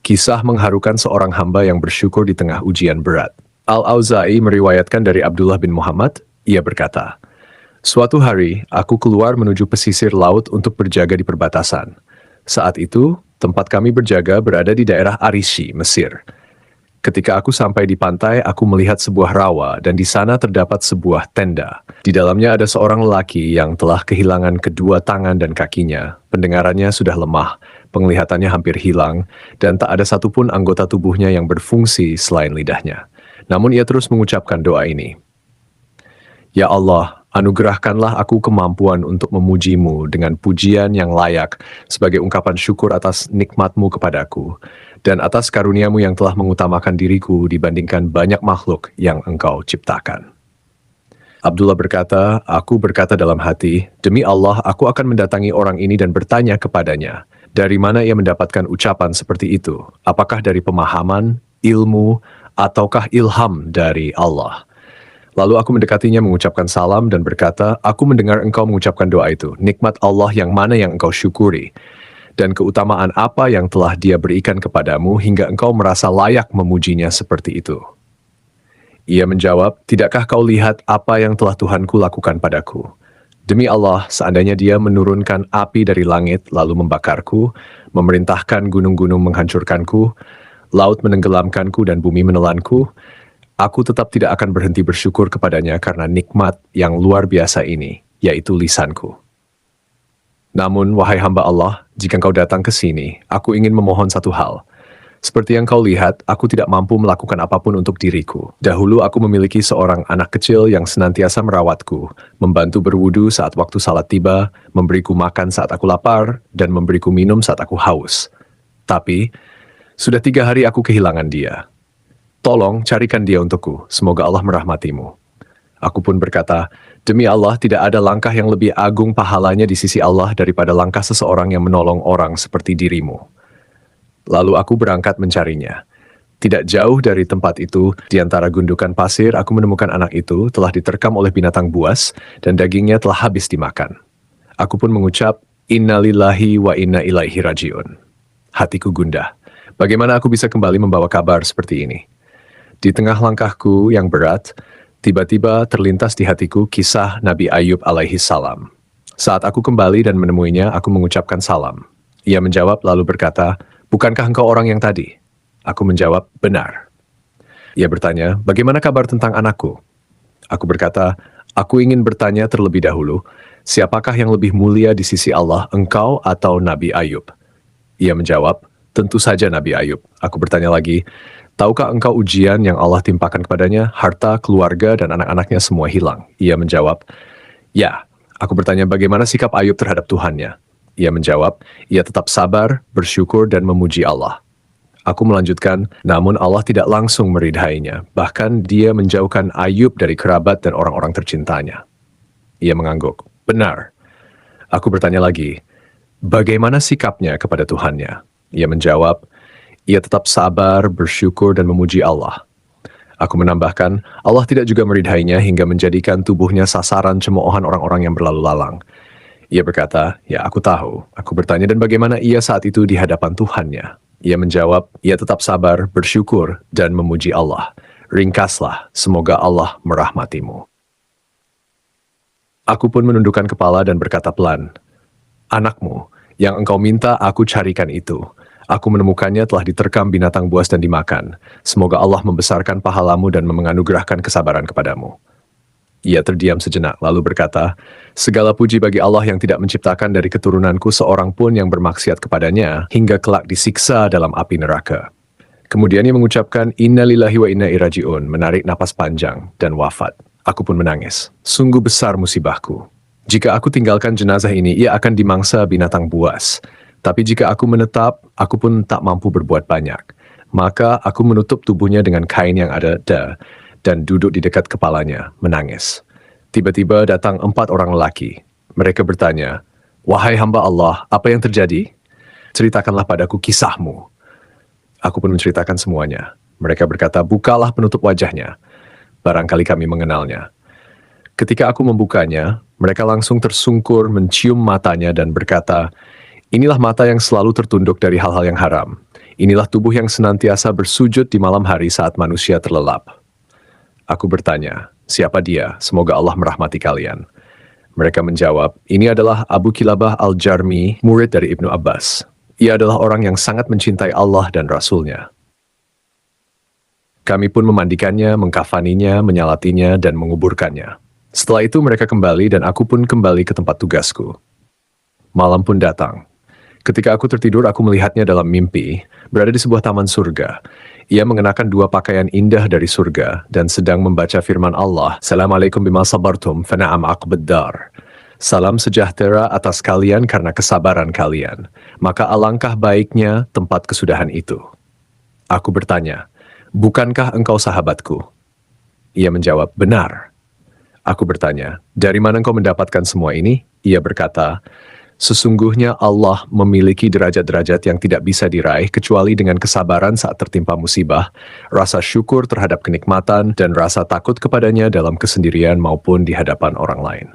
Kisah mengharukan seorang hamba yang bersyukur di tengah ujian berat. Al-Auza'i meriwayatkan dari Abdullah bin Muhammad, ia berkata, "Suatu hari, aku keluar menuju pesisir laut untuk berjaga di perbatasan. Saat itu, tempat kami berjaga berada di daerah Arishi, Mesir. Ketika aku sampai di pantai, aku melihat sebuah rawa dan di sana terdapat sebuah tenda. Di dalamnya ada seorang lelaki yang telah kehilangan kedua tangan dan kakinya. Pendengarannya sudah lemah, penglihatannya hampir hilang, dan tak ada satupun anggota tubuhnya yang berfungsi selain lidahnya. Namun ia terus mengucapkan doa ini. Ya Allah, anugerahkanlah aku kemampuan untuk memujimu dengan pujian yang layak sebagai ungkapan syukur atas nikmatmu kepadaku dan atas karuniamu yang telah mengutamakan diriku dibandingkan banyak makhluk yang engkau ciptakan." Abdullah berkata, "Aku berkata dalam hati, demi Allah aku akan mendatangi orang ini dan bertanya kepadanya, dari mana ia mendapatkan ucapan seperti itu? Apakah dari pemahaman, ilmu, ataukah ilham dari Allah?" Lalu aku mendekatinya mengucapkan salam dan berkata, "Aku mendengar engkau mengucapkan doa itu, nikmat Allah yang mana yang engkau syukuri, dan keutamaan apa yang telah Dia berikan kepadamu hingga engkau merasa layak memujinya seperti itu." Ia menjawab, "Tidakkah kau lihat apa yang telah Tuhanku lakukan padaku? Demi Allah, seandainya Dia menurunkan api dari langit lalu membakarku, memerintahkan gunung-gunung menghancurkanku, laut menenggelamkanku dan bumi menelanku, aku tetap tidak akan berhenti bersyukur kepadanya karena nikmat yang luar biasa ini, yaitu lisanku. Namun, wahai hamba Allah, jika engkau datang ke sini, aku ingin memohon satu hal. Seperti yang kau lihat, aku tidak mampu melakukan apapun untuk diriku. Dahulu aku memiliki seorang anak kecil yang senantiasa merawatku, membantu berwudu saat waktu salat tiba, memberiku makan saat aku lapar, dan memberiku minum saat aku haus. Tapi, sudah 3 hari aku kehilangan dia. Tolong carikan dia untukku, semoga Allah merahmatimu." Aku pun berkata, "Demi Allah tidak ada langkah yang lebih agung pahalanya di sisi Allah daripada langkah seseorang yang menolong orang seperti dirimu." Lalu aku berangkat mencarinya. Tidak jauh dari tempat itu, di antara gundukan pasir, aku menemukan anak itu telah diterkam oleh binatang buas dan dagingnya telah habis dimakan. Aku pun mengucap, "Inna lillahi wa inna ilaihi rajiun." Hatiku gundah. Bagaimana aku bisa kembali membawa kabar seperti ini? Di tengah langkahku yang berat, tiba-tiba terlintas di hatiku kisah Nabi Ayub alaihi salam. Saat aku kembali dan menemuinya, aku mengucapkan salam. Ia menjawab lalu berkata, "Bukankah engkau orang yang tadi?" Aku menjawab, "Benar." Ia bertanya, "Bagaimana kabar tentang anakku?" Aku berkata, "Aku ingin bertanya terlebih dahulu, siapakah yang lebih mulia di sisi Allah, engkau atau Nabi Ayub?" Ia menjawab, "Tentu saja Nabi Ayub." Aku bertanya lagi, "Tahukah engkau ujian yang Allah timpakan kepadanya, harta, keluarga, dan anak-anaknya semua hilang?" Ia menjawab, "Ya." Aku bertanya, "Bagaimana sikap Ayub terhadap Tuhannya?" Ia menjawab, "Ia tetap sabar, bersyukur, dan memuji Allah." Aku melanjutkan, "Namun Allah tidak langsung meridhainya, bahkan Dia menjauhkan Ayub dari kerabat dan orang-orang tercintanya." Ia mengangguk, "Benar." Aku bertanya lagi, "Bagaimana sikapnya kepada Tuhannya?" Ia menjawab, "Ia tetap sabar, bersyukur, dan memuji Allah." Aku menambahkan, Allah tidak juga meridhainya hingga menjadikan tubuhnya sasaran cemoohan orang-orang yang berlalu lalang. Ia berkata, "Ya, aku tahu." Aku bertanya, "Dan bagaimana ia saat itu di hadapan Tuhannya?" Ia menjawab, "Ia tetap sabar, bersyukur, dan memuji Allah. Ringkaslah, semoga Allah merahmatimu." Aku pun menundukkan kepala dan berkata pelan, "Anakmu, yang engkau minta aku carikan itu. Aku menemukannya telah diterkam binatang buas dan dimakan. Semoga Allah membesarkan pahalamu dan menganugerahkan kesabaran kepadamu." Ia terdiam sejenak, lalu berkata, "Segala puji bagi Allah yang tidak menciptakan dari keturunanku seorang pun yang bermaksiat kepadanya, hingga kelak disiksa dalam api neraka." Kemudian ia mengucapkan, "Inna lillahi wa inna ilaihi rajiun," menarik napas panjang, dan wafat. Aku pun menangis. Sungguh besar musibahku. Jika aku tinggalkan jenazah ini, ia akan dimangsa binatang buas. Tapi jika aku menetap, aku pun tak mampu berbuat banyak. Maka aku menutup tubuhnya dengan kain yang ada dan duduk di dekat kepalanya, menangis. Tiba-tiba datang 4 orang lelaki. Mereka bertanya, "Wahai hamba Allah, apa yang terjadi? Ceritakanlah padaku kisahmu." Aku pun menceritakan semuanya. Mereka berkata, "Bukalah penutup wajahnya. Barangkali kami mengenalnya." Ketika aku membukanya, mereka langsung tersungkur mencium matanya dan berkata, "Inilah mata yang selalu tertunduk dari hal-hal yang haram. Inilah tubuh yang senantiasa bersujud di malam hari saat manusia terlelap. Aku bertanya, siapa dia? Semoga Allah merahmati kalian. Mereka menjawab, ini adalah Abu Kilabah Al-Jarmi, murid dari Ibnu Abbas. Ia adalah orang yang sangat mencintai Allah dan Rasul-Nya. Kami pun memandikannya, mengkafaninya, menyalatinya, dan menguburkannya. Setelah itu mereka kembali dan aku pun kembali ke tempat tugasku. Malam pun datang. Ketika aku tertidur, aku melihatnya dalam mimpi, berada di sebuah taman surga. Ia mengenakan 2 pakaian indah dari surga, dan sedang membaca firman Allah, Assalamualaikum bima sabartum, fana'am aqbaddar. Salam sejahtera atas kalian karena kesabaran kalian. Maka alangkah baiknya tempat kesudahan itu. Aku bertanya, bukankah engkau sahabatku? Ia menjawab, benar. Aku bertanya, dari mana engkau mendapatkan semua ini? Ia berkata, sesungguhnya Allah memiliki derajat-derajat yang tidak bisa diraih kecuali dengan kesabaran saat tertimpa musibah, rasa syukur terhadap kenikmatan, dan rasa takut kepadanya dalam kesendirian maupun di hadapan orang lain.